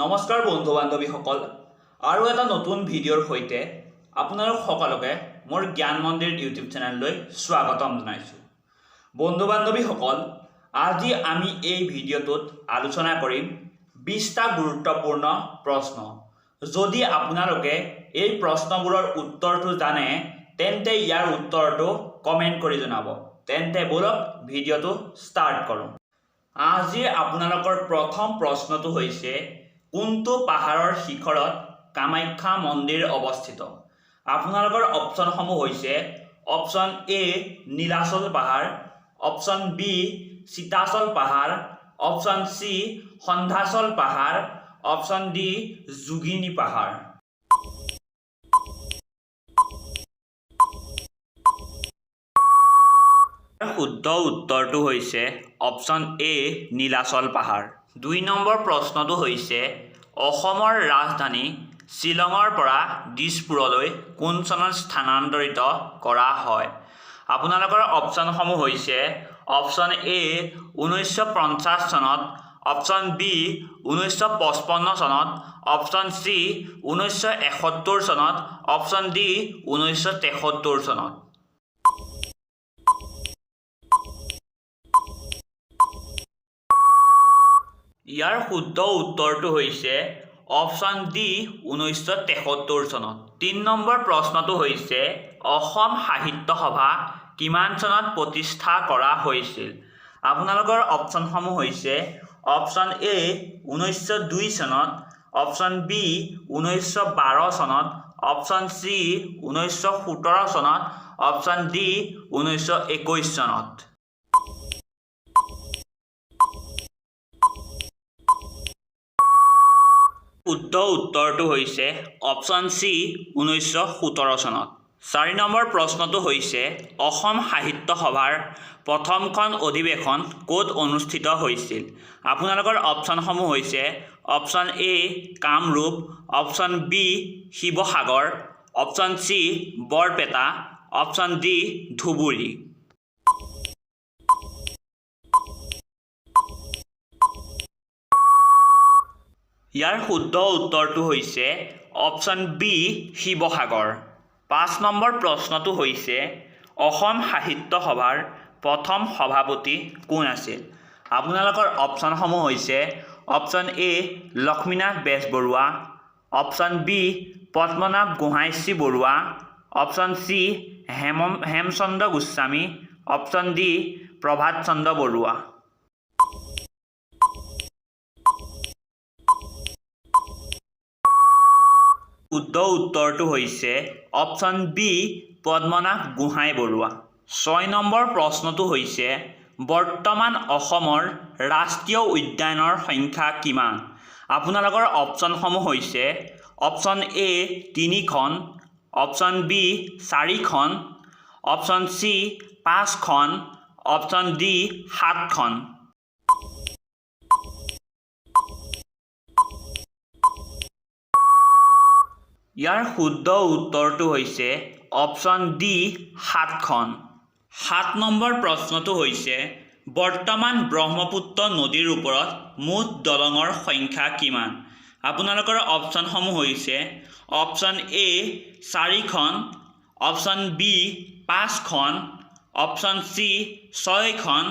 নমস্কাৰ বন্ধু বান্ধৱীসকল, আৰু এটা নতুন ভিডিঅ'ৰ সৈতে আপোনালোক সকলোকে মোৰ জ্ঞান মন্দিৰ ইউটিউব চেনেললৈ স্বাগতম জনাইছোঁ। বন্ধু বান্ধৱীসকল, আজি আমি এই ভিডিঅ'টোত আলোচনা কৰিম 20টা গুৰুত্বপূৰ্ণ প্ৰশ্ন। যদি আপোনালোকে এই প্ৰশ্নবোৰৰ উত্তৰটো জানে তেন্তে ইয়াৰ উত্তৰটো কমেণ্ট কৰি জনাব। তেন্তে বলক ভিডিঅ'টো ষ্টাৰ্ট কৰোঁ। আজি আপোনালোকৰ প্ৰথম প্ৰশ্নটো হৈছে, কোনটো পাহাৰৰ শিখৰত কামাখ্যা মন্দিৰ অৱস্থিত? আপোনালোকৰ অপশ্যনসমূহ হৈছে অপশ্যন এ নীলাচল পাহাৰ, অপশ্যন বি সীতাচল পাহাৰ, অপশ্যন চি সন্ধাচল পাহাৰ, অপশ্যন ডি যোগিনী পাহাৰ। শুদ্ধ উত্তৰটো হৈছে অপশ্যন এ নীলাচল পাহাৰ। 2 নম্বৰ প্ৰশ্নটো হৈছে, অসমৰ ৰাজধানী শ্বিলঙৰ পৰা দিছপুৰলৈ কোন চনত স্থানান্তৰিত কৰা হয়? আপোনালোকৰ অপশ্যনসমূহ হৈছে অপশ্যন এ 1950 চনত, অপশ্যন বি 1955 চনত, অপশ্যন চি 1971 চনত, অপশ্যন ডি 1973 চনত। ইয়াৰ শুদ্ধ উত্তৰটো হৈছে অপশ্যন ডি 1973 চনত। 3 নম্বৰ প্ৰশ্নটো হৈছে, অসম সাহিত্য সভা কিমান চনত প্ৰতিষ্ঠা কৰা হৈছিল? আপোনালোকৰ অপশ্যনসমূহ হৈছে অপশ্যন এ 1902 চনত, অপশ্যন বি 1912 চনত, অপশ্যন চি 1917 চনত, অপশ্যন ডি 1921 চনত। শুদ্ধ উত্তৰটো হৈছে অপশ্যন চি 1917 চনত। 4 নম্বৰ প্ৰশ্নটো হৈছে, অসম সাহিত্য সভাৰ প্ৰথমখন অধিৱেশন ক'ত অনুষ্ঠিত হৈছিল? আপোনালোকৰ অপশ্যনসমূহ হৈছে option A Kamrup, option B Sivasagar, option C Barpeta, option D Dhubri. ইয়াৰ শুদ্ধ উত্তৰটো হৈছে অপশ্যন বি শিৱসাগৰ। 5 নম্বৰ প্ৰশ্নটো হৈছে, অসম সাহিত্য সভাৰ প্ৰথম সভাপতি কোন আছিল? আপোনালোকৰ অপশ্যনসমূহ হৈছে option A Lakshminath Bezbaruah, option B Padmanabha গোহাঁইচি Barua, option C Hemchandra Goswami, option D Prabhat Chandra Barua. শুদ্ধ উত্তৰটো হৈছে অপশ্যন বি পদ্মনাভ গোহাঁই বৰুৱা। 6 নম্বৰ প্ৰশ্নটো হৈছে, বৰ্তমান অসমৰ ৰাষ্ট্ৰীয় উদ্যানৰ সংখ্যা কিমান? আপোনালোকৰ অপশ্যনসমূহ হৈছে অপশ্যন এ 3খন, অপশ্যন বি 4খন, অপশ্যন চি 5খন, অপশ্যন ডি 7খন। ইয়াৰ শুদ্ধ উত্তৰটো হৈছে অপশ্যন ডি 7খন। 7 নম্বৰ প্ৰশ্নটো হৈছে, বৰ্তমান ব্ৰহ্মপুত্ৰ নদীৰ ওপৰত মুঠ দলঙৰ সংখ্যা কিমান? আপোনালোকৰ অপশ্যনসমূহ হৈছে অপশ্যন এ 4খন, অপশ্যন বি 5খন, অপশ্যন চি 6খন,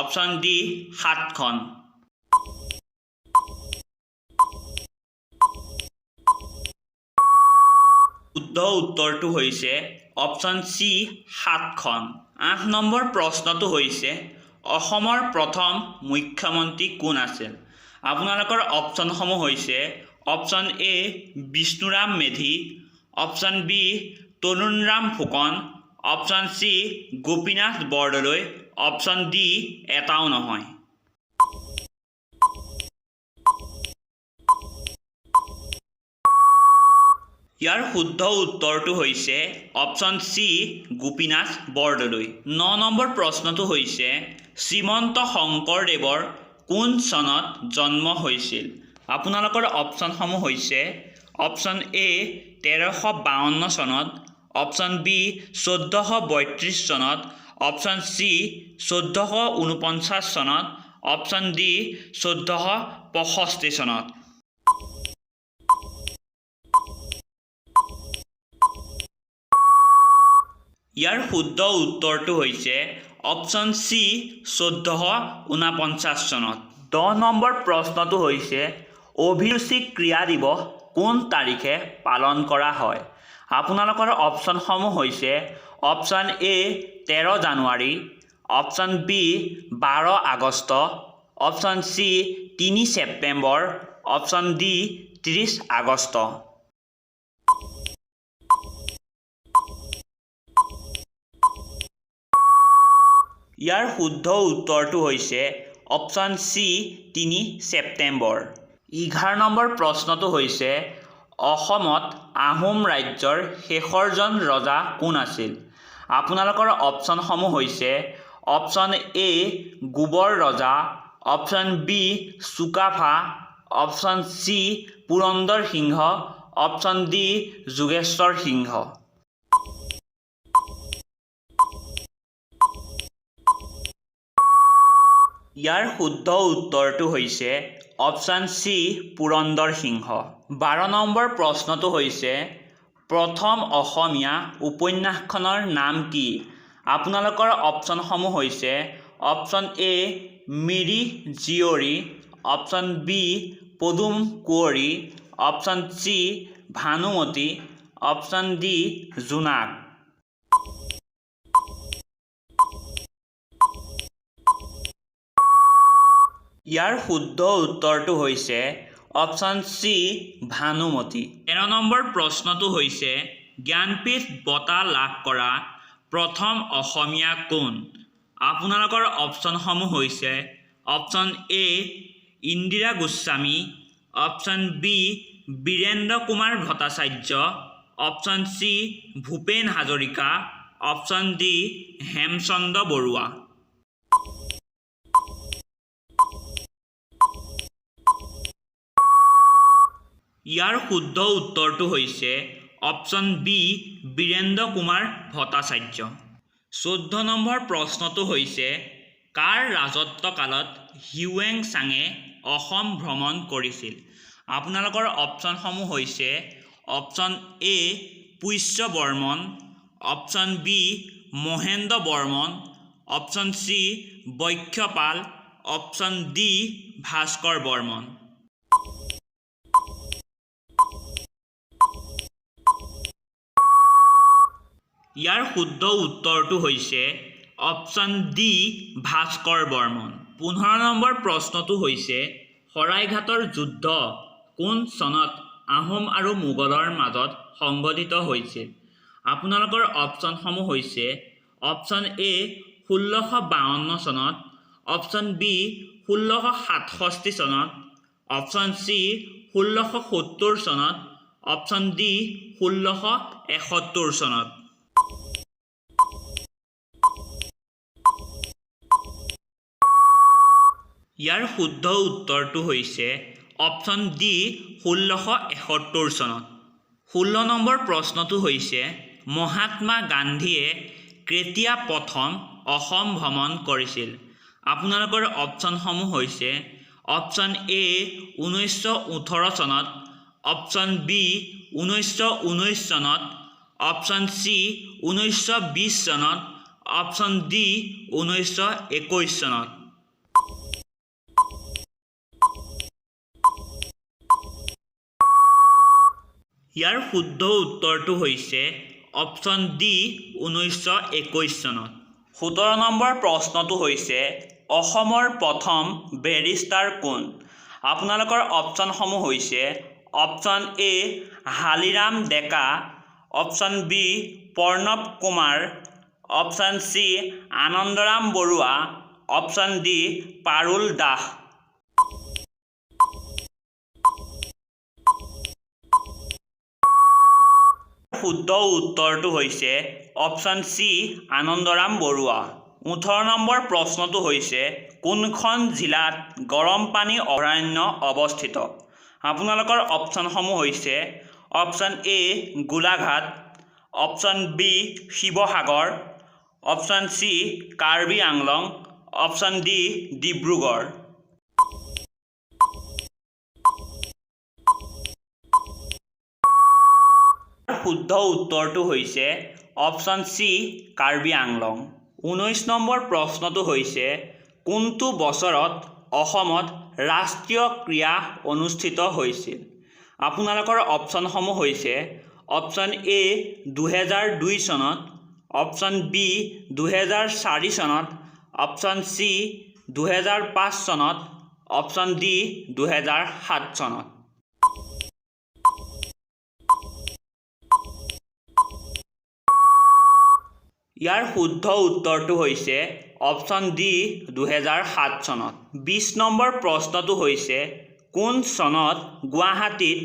অপশ্যন ডি 7খন। শুদ্ধ উত্তৰটো হৈছে অপশ্যন চি 7খন। 8 নম্বৰ প্ৰশ্নটো হৈছে, অসমৰ প্ৰথম মুখ্যমন্ত্ৰী কোন আছিল? আপোনালোকৰ অপশ্যনসমূহ হৈছে option A Bishnuram Medhi, option B Tarunram Phukan, option C Gopinath Bordoloi, option D এটাও নহয়। ইয়াৰ শুদ্ধ উত্তৰটো হৈছে option C Gopinath Bordoloi. 9 number প্ৰশ্নটো হৈছে, শ্ৰীমন্ত শংকৰদেৱৰ কোন চনত জন্ম হৈছিল? আপোনালোকৰ অপশ্যনসমূহ হৈছে অপশ্যন এ 1352 চনত, অপশ্যন বি 1432 চনত, অপশ্যন চি 1449 চনত, অপশ্যন ডি 1465 চনত। ইয়াৰ শুদ্ধ উত্তৰটো হৈছে অপশ্যন চি 1449 চনত। 10 নম্বৰ প্ৰশ্নটো হৈছে অভিৰুচি ক্ৰীড়া দিৱস কোন তাৰিখে পালন কৰা হয়? আপোনালোকৰ অপশ্যনসমূহ হৈছে অপশ্যন এ 13 জানুৱাৰী, অপশ্যন বি 12 আগষ্ট, অপশ্যন চি 3 ছেপ্টেম্বৰ, অপশ্যন ডি 30 আগষ্ট। ইয়াৰ শুদ্ধ উত্তৰটো হৈছে অপশ্যন চি 3 ছেপ্টেম্বৰ। 11 নম্বৰ প্ৰশ্নটো হৈছে অসমত আহোম ৰাজ্যৰ শেষৰজন ৰজা কোন আছিল? আপোনালোকৰ অপশ্যনসমূহ হৈছে option A Gobar Raja, option B Sukaphaa, option C Purandar Singha, option D Jogeswar Singha. ইয়াৰ শুদ্ধ উত্তৰটো হৈছে অপশ্যন চি পুৰন্দৰ সিংহ। 12 নম্বৰ প্ৰশ্নটো হৈছে প্ৰথম অসমীয়া উপন্যাসখনৰ নাম কি? আপোনালোকৰ অপশ্যনসমূহ হৈছে অপশ্যন এ Miri Jiyori, option B Padum Kunwari, option C Bhanumati, option D জোনাক। ইয়াৰ শুদ্ধ উত্তৰটো হৈছে অপশ্যন চি ভানুমতী। 13 নম্বৰ প্ৰশ্নটো হৈছে জ্ঞানপীঠ বঁটা লাভ কৰা প্ৰথম অসমীয়া কোন? আপোনালোকৰ অপশ্যনসমূহ হৈছে option A Indira Goswami, option B Birendra Kumar Bhattacharya, option C Bhupen Hazarika, option D Hemchandra Barua. ইয়াৰ শুদ্ধ উত্তৰটো হৈছে অপশ্যন বি বীৰেন্দ্ৰ কুমাৰ ভট্টাচাৰ্য। 14 নম্বৰ প্ৰশ্নটো হৈছে কাৰ ৰাজত্বকালত হিউৱেন চাঙে অসম ভ্ৰমণ কৰিছিল? আপোনালোকৰ অপশ্যনসমূহ হৈছে option A Pushya Varman, option B Mahendra Varman, option C Bakshapal, option D Bhaskar Varman. ইয়াৰ শুদ্ধ উত্তৰটো হৈছে অপশ্যন ডি ভাস্কৰ বৰ্মন। 15 নম্বৰ প্ৰশ্নটো হৈছে শৰাইঘাটৰ যুদ্ধ কোন চনত আহোম আৰু মোগলৰ মাজত সংঘটিত হৈছিল? আপোনালোকৰ অপশ্যনসমূহ হৈছে অপশ্যন এ 1652 চনত, অপশ্যন বি 1667 চনত, অপশ্যন চি 1670 চনত, অপশ্যন ডি 1671 চনত। ইয়াৰ শুদ্ধ উত্তৰটো হৈছে অপশ্যন ডি 1671 চনত। 16 নম্বৰ প্ৰশ্নটো হৈছে মহাত্মা গান্ধীয়ে কেতিয়া প্ৰথম অসম ভ্ৰমণ কৰিছিল? আপোনালোকৰ অপশ্যনসমূহ হৈছে অপশ্যন এ 1918 চনত, অপশ্যন বি 1919 চনত, অপশ্যন চি 1920 চনত, অপশ্যন ডি 1921 চনত। ইয়াৰ শুদ্ধ উত্তৰটো হৈছে অপশ্যন ডি 1921 চনত। 17 নম্বৰ প্ৰশ্নটো হৈছে অসমৰ প্ৰথম বেৰিষ্টাৰ কোন? আপোনালোকৰ অপশ্যনসমূহ হৈছে option A Haliram Deka, option B Pranab Kumar, option C Anandaram Barua, option D Parul Das. শুদ্ধ উত্তৰটো হৈছে অপশ্যন চি আনন্দৰাম বৰুৱা। 18 নম্বৰ প্ৰশ্নটো হৈছে কোনখন জিলাত গৰম পানী অভয়াৰণ্য অৱস্থিত? আপোনালোকৰ অপশ্যনসমূহ হৈছে option A Golaghat, option B Sivasagar, option C Karbi Anglong, option D Dibrugarh. শুদ্ধ উত্তৰটো হৈছে option C Karbi Anglong. 19 number প্ৰশ্নটো হৈছে কোনটো বছৰত অসমত ৰাষ্ট্ৰীয় ক্ৰীড়া অনুষ্ঠিত হৈছিল? আপোনালোকৰ অপশ্যনসমূহ হৈছে অপশ্যন এ 2002 চনত, অপশ্যন বি 2004 চনত, অপশ্যন চি 2005 চনত, অপশ্যন ডি 2007 চনত। ইয়াৰ শুদ্ধ উত্তৰটো হৈছে অপশ্যন ডি 2007 চনত। 20 নম্বৰ প্ৰশ্নটো হৈছে কোন চনত গুৱাহাটীত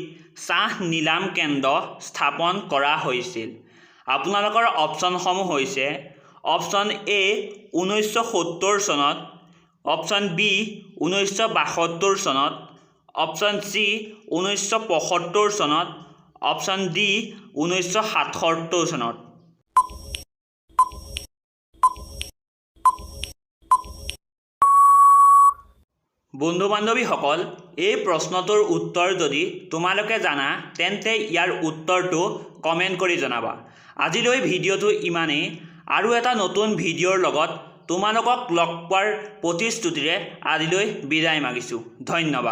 চাহ নিলাম কেন্দ্ৰ স্থাপন কৰা হৈছিল? আপোনালোকৰ অপশ্যনসমূহ হৈছে অপশ্যন এ 1970 চনত, অপশ্যন বি 1972 চনত, অপশ্যন চি 1975 চনত, অপশ্যন ডি 1977 চনত। বন্ধু বান্ধৱীসকল, এই প্ৰশ্নটোৰ উত্তৰ যদি তোমালোকে জানা তেন্তে ইয়াৰ উত্তৰটো কমেণ্ট কৰি জনাবা। আজিলৈ ভিডিঅ'টো ইমানেই। আৰু এটা নতুন ভিডিঅ'ৰ লগত তোমালোকক লগ পোৱাৰ প্ৰতিশ্ৰুতিৰে আজিলৈ বিদায় মাগিছোঁ। ধন্যবাদ।